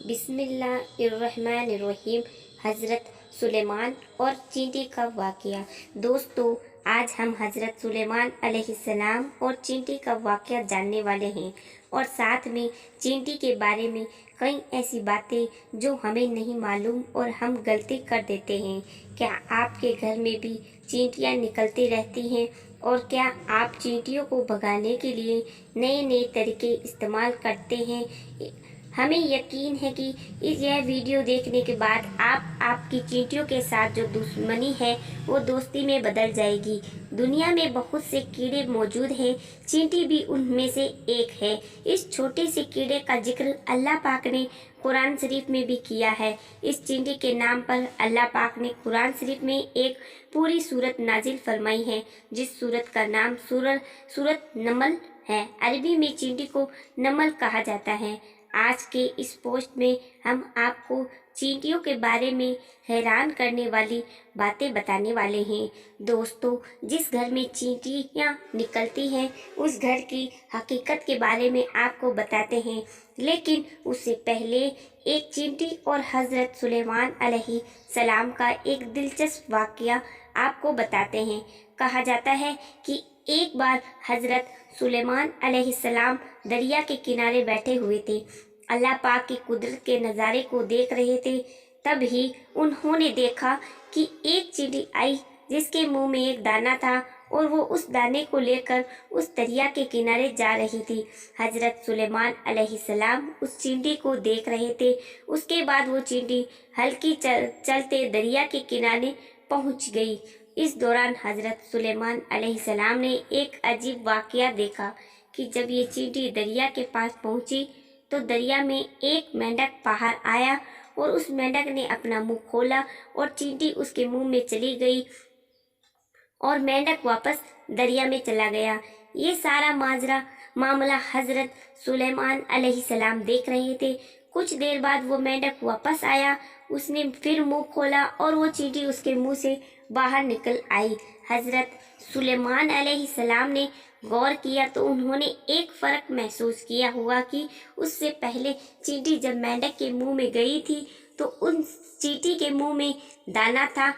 بسم اللہ الرحمن الرحیم۔ حضرت سلیمان اور چینٹی کا واقعہ۔ دوستو، آج ہم حضرت سلیمان علیہ السلام اور چینٹی کا واقعہ جاننے والے ہیں، اور ساتھ میں چینٹی کے بارے میں کئی ایسی باتیں جو ہمیں نہیں معلوم اور ہم غلطی کر دیتے ہیں۔ کیا آپ کے گھر میں بھی چینٹیاں نکلتی رہتی ہیں؟ اور کیا آپ چینٹیوں کو بھگانے کے لیے نئے نئے طریقے استعمال کرتے ہیں؟ ہمیں یقین ہے کہ یہ ویڈیو دیکھنے کے بعد آپ کی چینٹیوں کے ساتھ جو دشمنی ہے وہ دوستی میں بدل جائے گی۔ دنیا میں بہت سے کیڑے موجود ہیں، چینٹی بھی ان میں سے ایک ہے۔ اس چھوٹے سے کیڑے کا ذکر اللہ پاک نے قرآن شریف میں بھی کیا ہے۔ اس چینٹی کے نام پر اللہ پاک نے قرآن شریف میں ایک پوری سورت نازل فرمائی ہے، جس سورت کا نام سورت نمل ہے۔ عربی میں چینٹی کو نمل کہا جاتا ہے۔ آج کے اس پوسٹ میں ہم آپ کو چینٹیوں کے بارے میں حیران کرنے والی باتیں بتانے والے ہیں۔ دوستو، جس گھر میں چینٹیاں نکلتی ہیں اس گھر کی حقیقت کے بارے میں آپ کو بتاتے ہیں، لیکن اس سے پہلے ایک چینٹی اور حضرت سلیمان علیہ السلام کا ایک دلچسپ واقعہ آپ کو بتاتے ہیں۔ کہا جاتا ہے کہ ایک بار حضرت سلیمان علیہ السلام دریا کے کنارے بیٹھے ہوئے تھے، اللہ پاک کی قدرت کے نظارے کو دیکھ رہے تھے۔ تب ہی انہوں نے دیکھا کہ ایک چینٹی آئی جس کے منہ میں ایک دانہ تھا، اور وہ اس دانے کو لے کر اس دریا کے کنارے جا رہی تھی۔ حضرت سلیمان علیہ السلام اس چینٹی کو دیکھ رہے تھے۔ اس کے بعد وہ چینٹی ہلکی چلتے دریا کے کنارے پہنچ گئی۔ اس دوران حضرت سلیمان علیہ السلام نے ایک عجیب واقعہ دیکھا کہ جب یہ چینٹی دریا کے پاس پہنچی تو دریا میں ایک مینڈک باہر آیا، اور اس مینڈک نے اپنا منہ کھولا اور چینٹی اس کے منہ میں چلی گئی اور مینڈک واپس دریا میں چلا گیا۔ یہ سارا معاملہ حضرت سلیمان علیہ السلام دیکھ رہے تھے۔ کچھ دیر بعد وہ مینڈک واپس آیا، اس نے پھر منہ کھولا اور وہ چینٹی اس کے منہ سے باہر نکل آئی۔ حضرت سلیمان علیہ السلام نے غور کیا تو انہوں نے ایک فرق محسوس کیا ہوا کہ اس سے پہلے چینٹی جب مینڈک کے منہ میں گئی تھی تو ان چینٹی کے منہ میں دانہ تھا،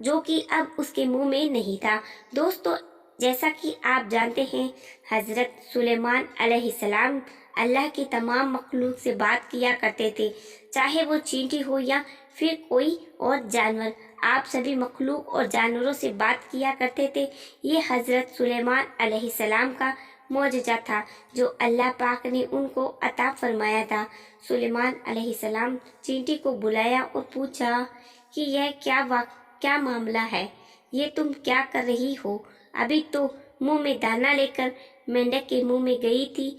جو کہ اب اس کے منہ میں نہیں تھا۔ دوستو، جیسا کہ آپ جانتے ہیں، حضرت سلیمان علیہ السلام اللہ کی تمام مخلوق سے بات کیا کرتے تھے، چاہے وہ چینٹی ہو یا پھر کوئی اور جانور۔ آپ سبھی مخلوق اور جانوروں سے بات کیا کرتے تھے۔ یہ حضرت سلیمان علیہ السلام کا معجزہ تھا جو اللہ پاک نے ان کو عطا فرمایا تھا۔ سلیمان علیہ السلام چینٹی کو بلایا اور پوچھا کہ یہ کیا معاملہ ہے؟ یہ تم کیا کر رہی ہو؟ ابھی تو منہ میں دانہ لے کر مینڈک کے منہ میں گئی تھی،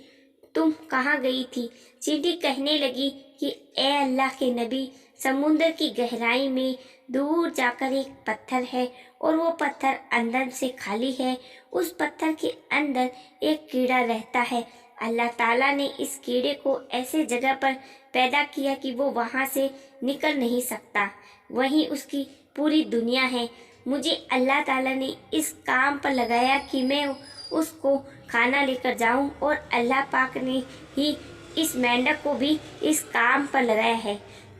تم کہاں گئی تھی؟ چینٹی کہنے لگی کہ اے اللہ کے نبی، سمندر کی گہرائی میں دور جا کر ایک پتھر ہے، اور وہ پتھر اندر سے خالی ہے۔ اس پتھر کے اندر ایک کیڑا رہتا ہے۔ اللہ تعالیٰ نے اس کیڑے کو ایسے جگہ پر پیدا کیا کہ وہ وہاں سے نکل نہیں سکتا، وہیں اس کی پوری دنیا ہے۔ مجھے اللہ تعالیٰ نے اس کام پر لگایا کہ میں اس کو کھانا لے کر جاؤں، اور اللہ پاک نے ہی اس مینڈک کو بھی اس کام پر لگایا ہے۔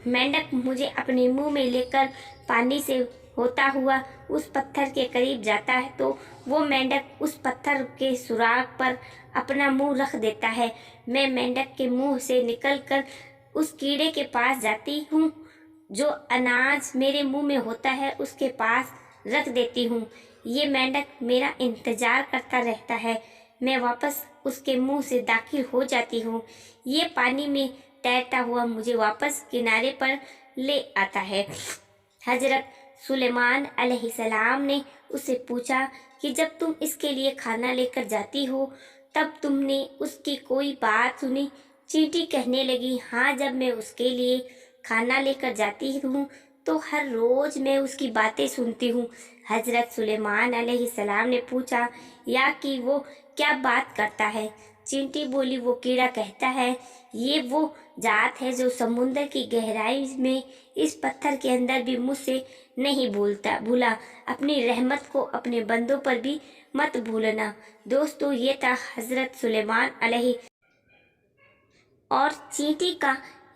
مینڈک مجھے اپنے منہ میں لے کر پانی سے ہوتا ہوا اس پتھر کے قریب جاتا ہے تو وہ مینڈک اس پتھر کے سوراخ پر اپنا منہ رکھ دیتا ہے۔ میں مینڈک کے منہ سے نکل کر اس کیڑے کے پاس جاتی ہوں، جو اناج میرے منہ میں ہوتا ہے اس کے پاس رکھ دیتی ہوں۔ یہ مینڈک میرا انتظار کرتا رہتا ہے، میں واپس اس کے منہ سے داخل ہو جاتی ہوں۔ یہ پانی میں تیرتا ہوا مجھے واپس کنارے پر لے آتا ہے۔ حضرت سلیمان علیہ السلام نے اس سے پوچھا کہ جب تم اس کے لیے کھانا لے کر جاتی ہو تب تم نے اس کی کوئی بات سنی؟ چینٹی کہنے لگی، ہاں، جب میں اس کے لیے کھانا لے کر جاتی ہوں تو ہر روز میں اس کی باتیں سنتی ہوں۔ حضرت سلیمان علیہ السلام نے پوچھا یا کہ وہ کیا بات کرتا ہے؟ چینٹی بولی، وہ کیڑا کہتا ہے، یہ وہ ذات ہے جو سمندر کی گہرائی میں اس پتھر کے اندر بھی مجھ سے نہیں بھولا، اپنی رحمت کو اپنے بندوں پر بھی مت بھولنا۔ دوستو، یہ تھا حضرت سلیمان علیہ اور چینٹی کا